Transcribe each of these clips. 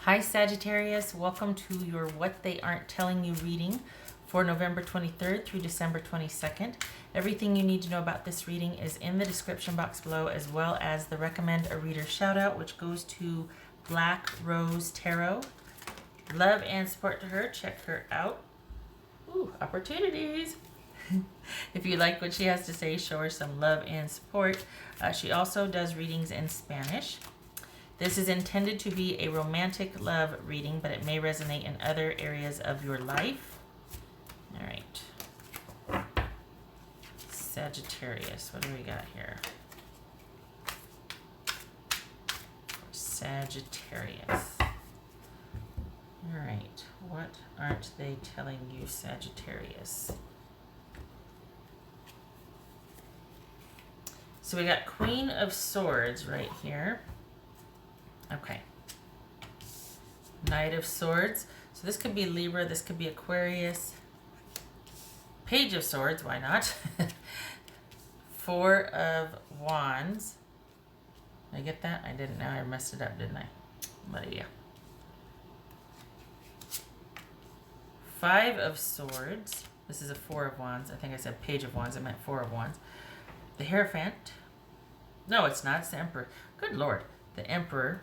Hi Sagittarius, welcome to your What They Aren't Telling You reading for November 23rd through December 22nd. Everything you need to know about this reading is in the description box below, as well as the Recommend a Reader shout out, which goes to Black Rose Tarot. Love and support to her. Check her out. Ooh, opportunities. If you like what she has to say, show her some love and support. She also does readings in Spanish. This is intended to be a romantic love reading, but it may resonate in other areas of your life. All right. Sagittarius, what do we got here? Sagittarius. All right. What aren't they telling you, Sagittarius? So we got Queen of Swords right here. Okay. Knight of Swords. So this could be Libra, this could be Aquarius. Page of Swords, why not? Four of Wands. Did I get that? I didn't. Now I messed it up, didn't I? But yeah. Five of Swords. This is a Four of Wands. I think I said Page of Wands. I meant Four of Wands. The Hierophant. No, it's not. It's the Emperor. Good Lord. The Emperor.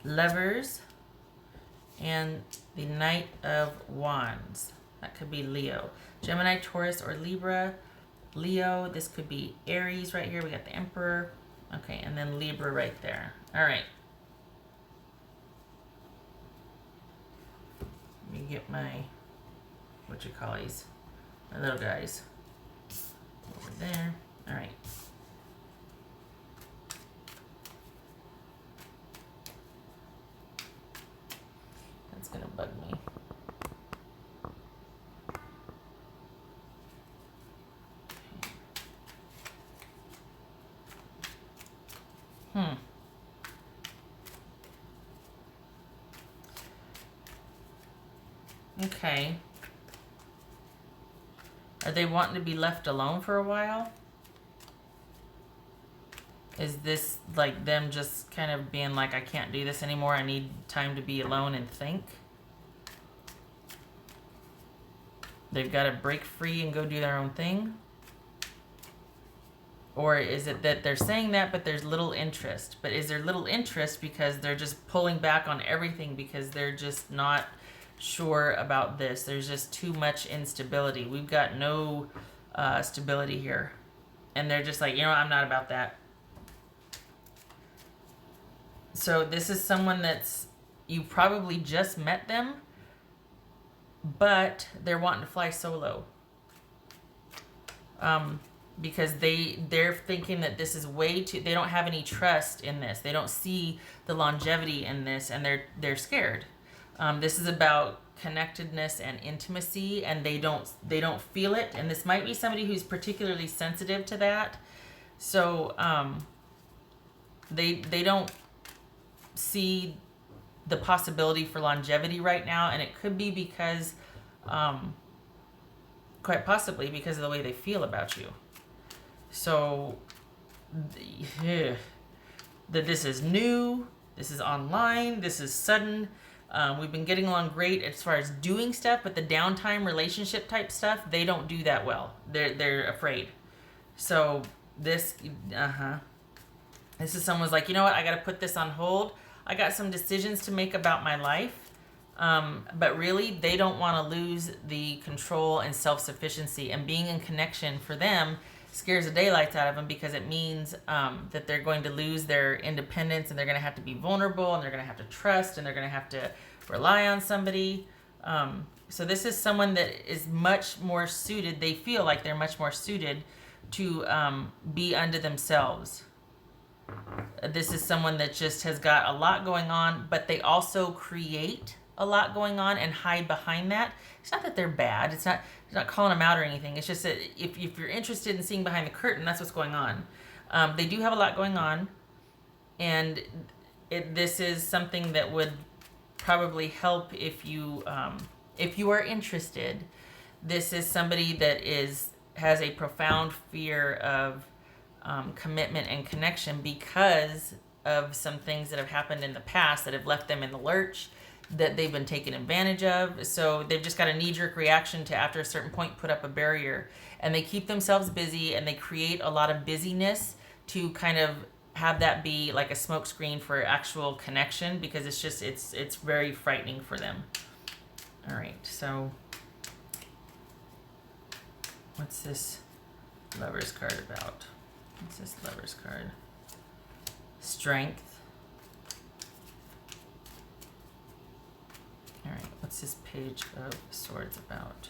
Lovers, and the Knight of Wands. That could be Leo. Gemini, Taurus, or Libra. Leo, this could be Aries right here. We got the Emperor. Okay, and then Libra right there. All right. Let me get my, what you call these? My little guys. Over there. All right. Gonna bug me. Okay. Are they wanting to be left alone for a while? Is this like them just kind of being like, I can't do this anymore, I need time to be alone and think? They've got to break free and go do their own thing? Or is it that they're saying that, but there's little interest? But is there little interest because they're just pulling back on everything because they're just not sure about this? There's just too much instability. We've got no stability here. And they're just like, you know, I'm not about that. So this is someone that's, you probably just met them, but they're wanting to fly solo. Because they're thinking that this is way too, they don't have any trust in this. They don't see the longevity in this, and they're scared. This is about connectedness and intimacy, and they don't feel it. And this might be somebody who's particularly sensitive to that. So they don't see the possibility for longevity right now, and it could be because quite possibly because of the way they feel about you. So that this is new, this is online, this is sudden. We've been getting along great as far as doing stuff, but the downtime relationship type stuff, they don't do that well. They're afraid. So this this is someone's like, you know what, I got to put this on hold. I got some decisions to make about my life. But really, they don't want to lose the control and self-sufficiency. And being in connection for them scares the daylights out of them, because it means that they're going to lose their independence, and they're going to have to be vulnerable, and they're going to have to trust, and they're going to have to rely on somebody. So this is someone that is much more suited. They feel like they're much more suited to be unto themselves. This is someone that just has got a lot going on, but they also create a lot going on and hide behind that. It's not that they're bad. It's not calling them out or anything. It's just that if you're interested in seeing behind the curtain, that's what's going on. They do have a lot going on, and this is something that would probably help if you are interested. This is somebody that has a profound fear of commitment and connection, because of some things that have happened in the past that have left them in the lurch, that they've been taken advantage of. So they've just got a knee-jerk reaction to, after a certain point, put up a barrier. And they keep themselves busy, and they create a lot of busyness to kind of have that be like a smokescreen for actual connection, because it's just, it's very frightening for them. All right, so what's this Lover's card about? What's this Lover's card? Strength. All right, what's this Page of Swords about?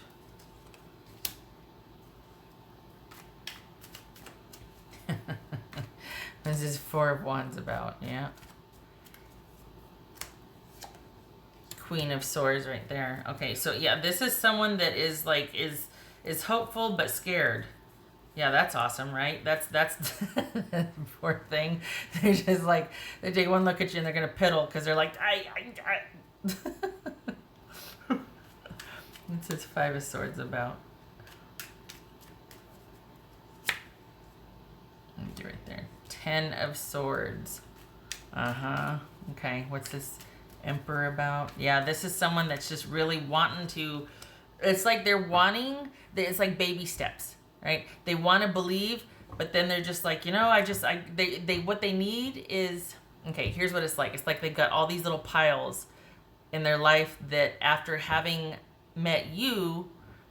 What's this Four of Wands about? Yeah. Queen of Swords right there. Okay, so yeah, this is someone that is like, is hopeful but scared. Yeah, that's awesome, right? That's poor thing. They're just like, they take one look at you and they're gonna piddle because they're like, I. What's this Five of Swords about? Let me do right there. 10 of Swords. Okay, what's this Emperor about? Yeah, this is someone that's just really wanting to, it's like they're wanting, it's like baby steps, right? They want to believe, but then they're just like, you know, what they need is, okay, here's what it's like. It's like they've got all these little piles in their life that, after having met you,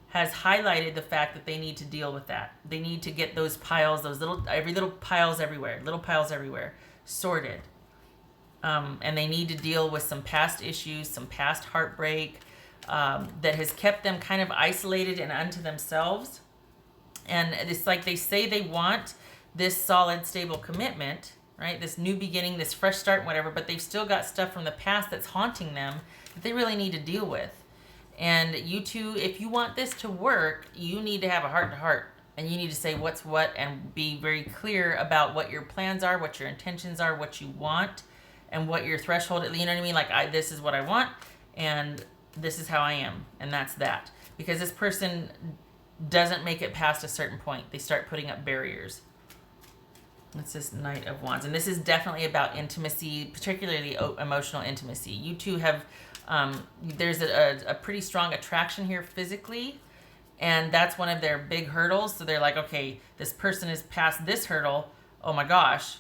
has highlighted the fact that they need to deal with that. They need to get those piles, those little piles everywhere, sorted. And they need to deal with some past issues, some past heartbreak that has kept them kind of isolated and unto themselves. And it's like they say they want this solid, stable commitment, right? This new beginning, this fresh start, whatever, but they've still got stuff from the past that's haunting them that they really need to deal with. And you two, if you want this to work, you need to have a heart-to-heart, and you need to say what's what and be very clear about what your plans are, what your intentions are, what you want, and what your threshold, you know what I mean? Like, this is what I want, and this is how I am, and that's that. Because this person doesn't make it past a certain point. They start putting up barriers. What's this Knight of Wands? And this is definitely about intimacy, particularly emotional intimacy. You two have, there's a pretty strong attraction here physically, and that's one of their big hurdles. So they're like, okay, this person is past this hurdle. Oh my gosh.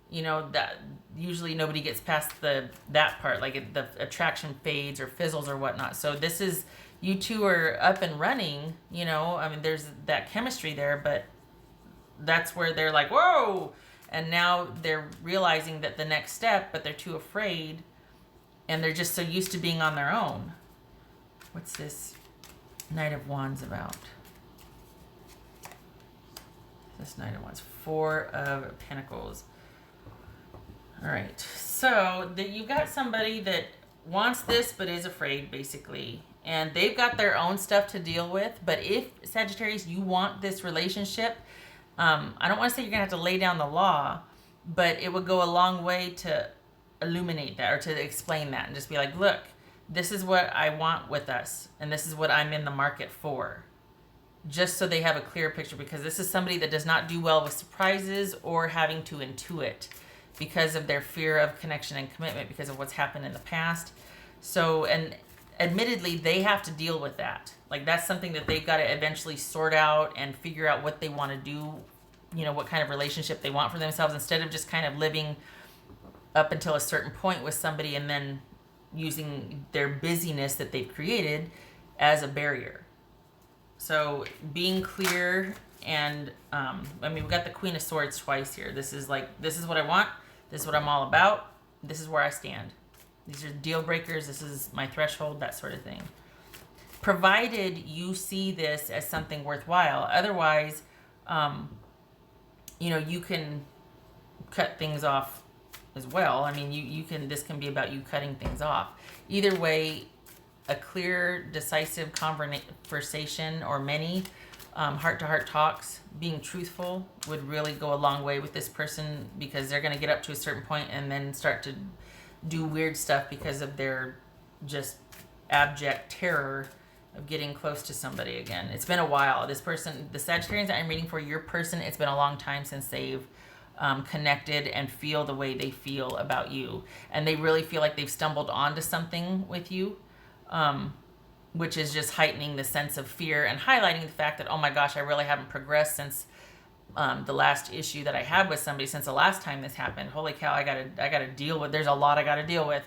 You know, that usually nobody gets past that part, like the attraction fades or fizzles or whatnot. So this is, you two are up and running, you know, I mean, there's that chemistry there, but that's where they're like, whoa, and now they're realizing that the next step, but they're too afraid, and they're just so used to being on their own. What's this Knight of Wands about? This Knight of Wands, Four of Pentacles. All right, so you've got somebody that wants this but is afraid, basically, and they've got their own stuff to deal with. But if, Sagittarius, you want this relationship, I don't want to say you're gonna have to lay down the law, but it would go a long way to illuminate that, or to explain that, and just be like, look, this is what I want with us, and this is what I'm in the market for. Just so they have a clear picture, because this is somebody that does not do well with surprises or having to intuit, because of their fear of connection and commitment, because of what's happened in the past. So, and admittedly, they have to deal with that. Like, that's something that they've got to eventually sort out and figure out what they want to do, you know, what kind of relationship they want for themselves, instead of just kind of living up until a certain point with somebody and then using their busyness that they've created as a barrier. So being clear, and I mean, we've got the Queen of Swords twice here. This is like, this is what I want, this is what I'm all about, this is where I stand. These are deal breakers, this is my threshold, that sort of thing. Provided you see this as something worthwhile. Otherwise, you know, you can cut things off as well. I mean, you can, this can be about you cutting things off. Either way, a clear, decisive conversation, or many heart-to-heart talks, being truthful, would really go a long way with this person, because they're going to get up to a certain point and then start to do weird stuff because of their just abject terror of getting close to somebody again. It's been a while. This person, the Sagittarians that I'm reading for, your person, it's been a long time since they've connected and feel the way they feel about you. And they really feel like they've stumbled onto something with you, which is just heightening the sense of fear and highlighting the fact that, oh my gosh, I really haven't progressed since the last issue that I had with somebody, since the last time this happened. Holy cow, I gotta deal with, there's a lot I gotta deal with.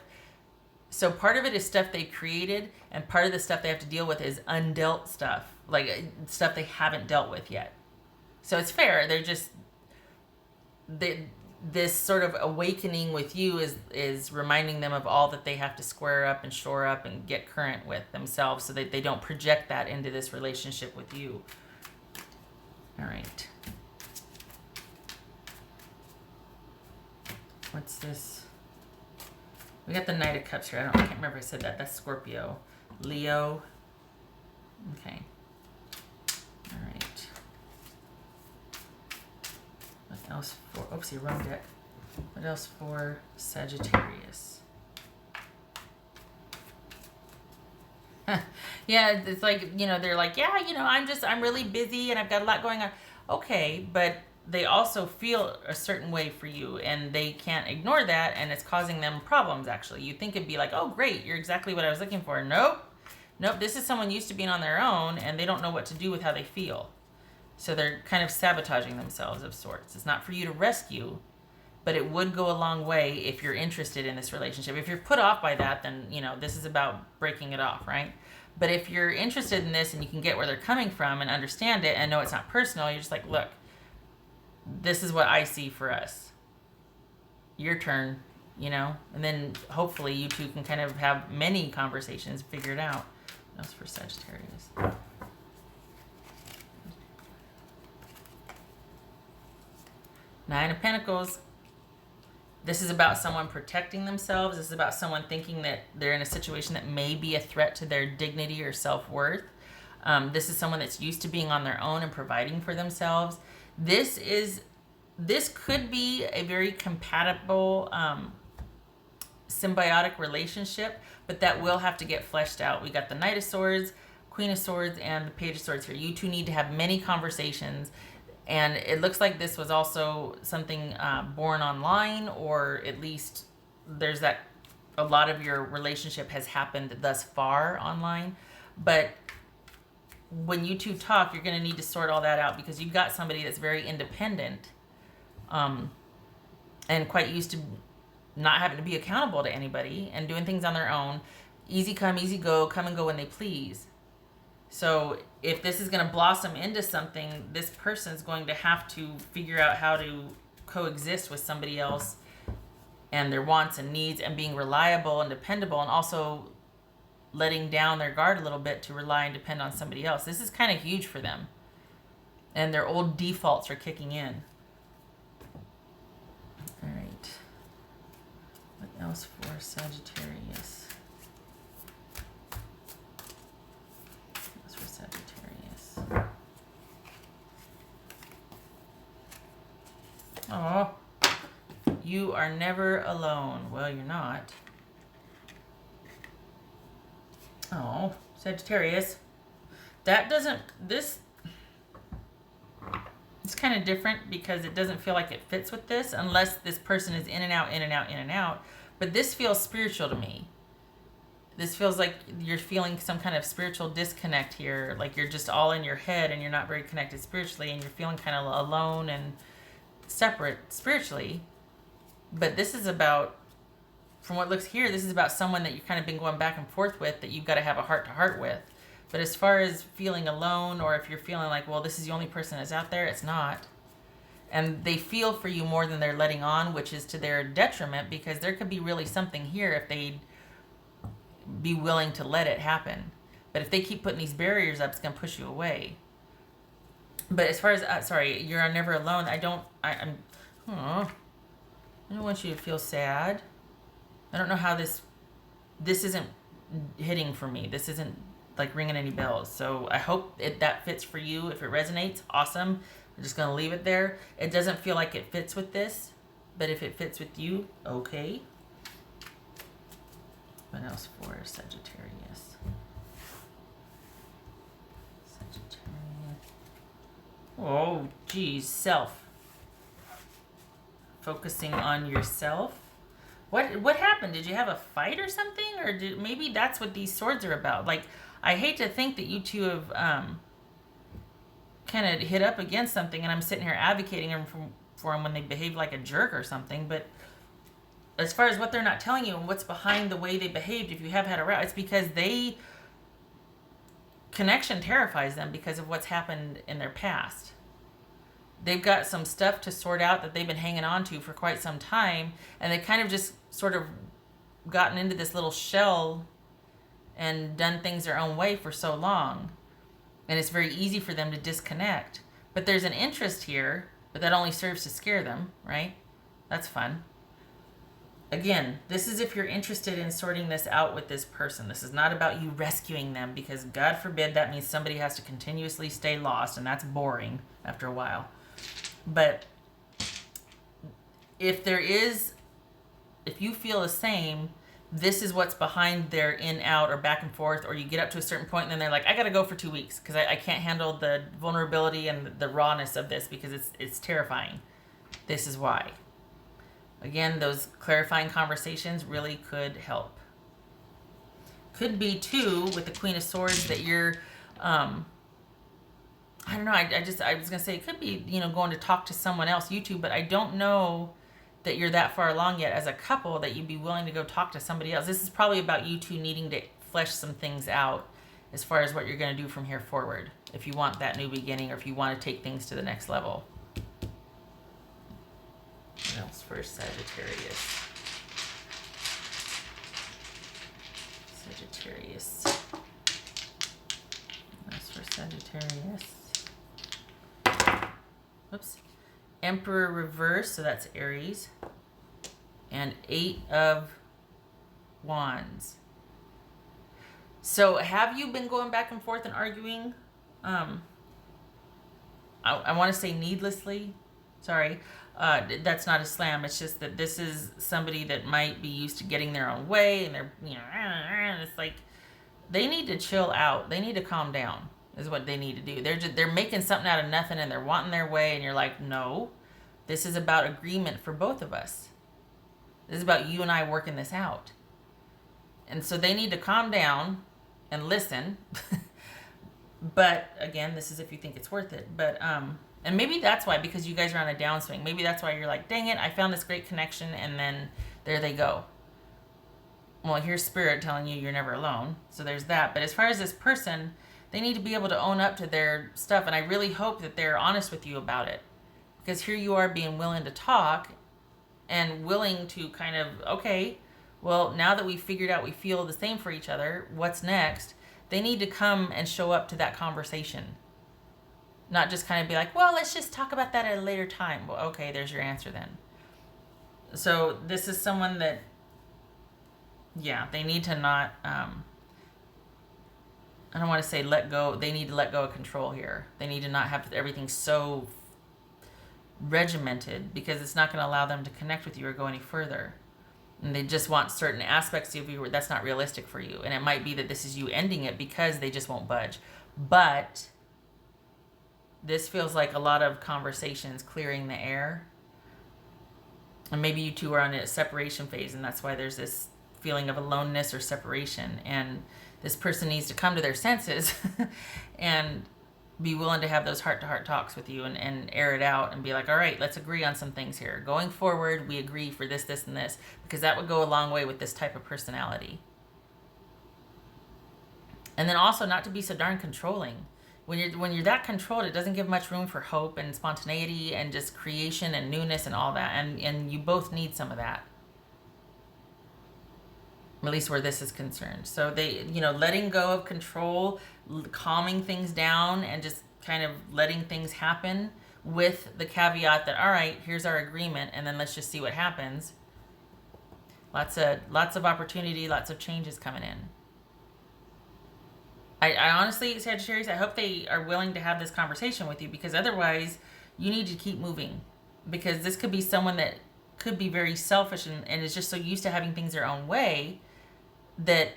So part of it is stuff they created, and part of the stuff they have to deal with is undealt stuff, like stuff they haven't dealt with yet. So it's fair. They're just, this sort of awakening with you is reminding them of all that they have to square up and shore up and get current with themselves, so that they don't project that into this relationship with you. All right. What's this? We got the Knight of Cups here. I can't remember if I said that. That's Scorpio. Leo. Okay. All right. What else for? Oopsie, wrong deck. What else for Sagittarius? Yeah, it's like, you know, they're like, yeah, you know, I'm really busy and I've got a lot going on. Okay, but they also feel a certain way for you, and they can't ignore that, and it's causing them problems, actually. You think it'd be like, oh, great, you're exactly what I was looking for. Nope. Nope, this is someone used to being on their own, and they don't know what to do with how they feel. So they're kind of sabotaging themselves of sorts. It's not for you to rescue, but it would go a long way if you're interested in this relationship. If you're put off by that, then, you know, this is about breaking it off, right? But if you're interested in this and you can get where they're coming from and understand it and know it's not personal, you're just like, look, this is what I see for us. Your turn, you know? And then hopefully you two can kind of have many conversations, figure it out. That's for Sagittarius. Nine of Pentacles. This is about someone protecting themselves. This is about someone thinking that they're in a situation that may be a threat to their dignity or self-worth. This is someone that's used to being on their own and providing for themselves. This could be a very compatible, symbiotic relationship, but that will have to get fleshed out. We got the Knight of Swords, Queen of Swords, and the Page of Swords here. You two need to have many conversations, and it looks like this was also something born online, or at least there's that a lot of your relationship has happened thus far online, but when you two talk, you're going to need to sort all that out, because you've got somebody that's very independent, and quite used to not having to be accountable to anybody and doing things on their own. Easy come, easy go, come and go when they please. So if this is going to blossom into something, this person's going to have to figure out how to coexist with somebody else and their wants and needs, and being reliable and dependable, and also letting down their guard a little bit to rely and depend on somebody else. This is kind of huge for them. And their old defaults are kicking in. All right. What else for Sagittarius? What's for Sagittarius? Oh, you are never alone. Well, you're not. Oh, Sagittarius. That doesn't, this, it's kind of different because it doesn't feel like it fits with this unless this person is in and out, in and out, in and out. But this feels spiritual to me. This feels like you're feeling some kind of spiritual disconnect here. Like you're just all in your head and you're not very connected spiritually, and you're feeling kind of alone and separate spiritually. But this is about, from what looks here, this is about someone that you've kind of been going back and forth with, that you've got to have a heart-to-heart with. But as far as feeling alone, or if you're feeling like, well, this is the only person that's out there, it's not. And they feel for you more than they're letting on, which is to their detriment, because there could be really something here if they'd be willing to let it happen. But if they keep putting these barriers up, it's going to push you away. But as far as, sorry, you're never alone, I don't want you to feel sad. I don't know how this isn't hitting for me. This isn't like ringing any bells. So I hope that fits for you. If it resonates, awesome. I'm just going to leave it there. It doesn't feel like it fits with this, but if it fits with you, okay. What else for Sagittarius? Sagittarius. Oh, geez, self. focusing on yourself. What happened? Did you have a fight or something? Or maybe that's what these swords are about. Like, I hate to think that you two have kind of hit up against something, and I'm sitting here advocating for them when they behave like a jerk or something. But as far as what they're not telling you and what's behind the way they behaved, if you have had a row, it's because connection terrifies them because of what's happened in their past. They've got some stuff to sort out that they've been hanging on to for quite some time, and they kind of just sort of gotten into this little shell and done things their own way for so long. And it's very easy for them to disconnect. But there's an interest here, but that only serves to scare them, right? That's fun. Again, this is if you're interested in sorting this out with this person. This is not about you rescuing them, because God forbid that means somebody has to continuously stay lost, and that's boring after a while. But if you feel the same, this is what's behind their in, out, or back and forth, or you get up to a certain point and then they're like, I got to go for 2 weeks because I can't handle the vulnerability and the rawness of this because it's terrifying. This is why. Again, those clarifying conversations really could help. Could be, too, with the Queen of Swords that you're, I don't know, I was going to say it could be, going to talk to someone else, you two, but I don't know that you're that far along yet as a couple that you'd be willing to go talk to somebody else. This is probably about you two needing to flesh some things out as far as what you're going to do from here forward, if you want that new beginning or if you want to take things to the next level. What else for Sagittarius? Sagittarius. What else for Sagittarius? Whoops. Emperor reverse, so that's Aries. And 8 of Wands. So have you been going back and forth and arguing? I want to say needlessly. Sorry. That's not a slam. It's just that this is somebody that might be used to getting their own way, and they're, it's like they need to chill out. They need to calm down. Is what they need to do. They're making something out of nothing, and they're wanting their way, and you're like, no, this is about agreement for both of us. This is about you and I working this out. And so they need to calm down and listen. But again, this is if you think it's worth it. But and maybe that's why, because you guys are on a downswing. Maybe that's why you're like, dang it, I found this great connection, and then there they go. Well, here's Spirit telling you you're never alone. So there's that. But as far as this person, they need to be able to own up to their stuff. And I really hope that they're honest with you about it. Because here you are being willing to talk and willing to kind of, okay, well, now that we've figured out we feel the same for each other, what's next? They need to come and show up to that conversation. Not just kind of be like, well, let's just talk about that at a later time. Well, okay, there's your answer then. So this is someone that, yeah, they need to not, I don't want to say let go. They need to let go of control here. They need to not have everything so regimented, because it's not going to allow them to connect with you or go any further. And they just want certain aspects of you where that's not realistic for you. And it might be that this is you ending it because they just won't budge. But this feels like a lot of conversations clearing the air. And maybe you two are on a separation phase, and that's why there's this feeling of aloneness or separation. And this person needs to come to their senses and be willing to have those heart-to-heart talks with you and air it out and be like, all right, let's agree on some things here. Going forward, we agree for this, this, and this, because that would go a long way with this type of personality. And then also not to be so darn controlling. When you're that controlled, it doesn't give much room for hope and spontaneity and just creation and newness and all that. And you both need some of that. At least where this is concerned. So they, letting go of control, calming things down, and just kind of letting things happen with the caveat that, all right, here's our agreement, and then let's just see what happens. Lots of opportunity, lots of changes coming in. I honestly, Sagittarius, I hope they are willing to have this conversation with you, because otherwise you need to keep moving, because this could be someone that could be very selfish and is just so used to having things their own way that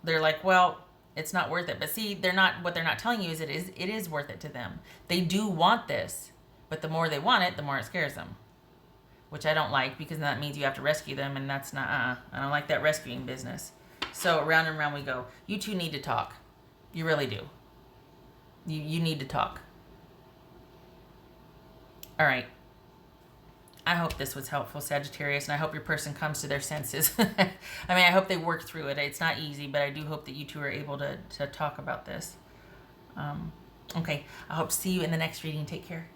they're like, well, it's not worth it. But see, what they're not telling you is it is worth it to them. They do want this, But the more they want it, the more it scares them, which I don't like, because that means you have to rescue them, and that's not, I don't like that rescuing business. So round and round we go. You two need to talk. You really do. You need to talk. All right. I hope this was helpful, Sagittarius, and I hope your person comes to their senses. I mean, I hope they work through it. It's not easy, but I do hope that you two are able to talk about this. Okay. I hope to see you in the next reading. Take care.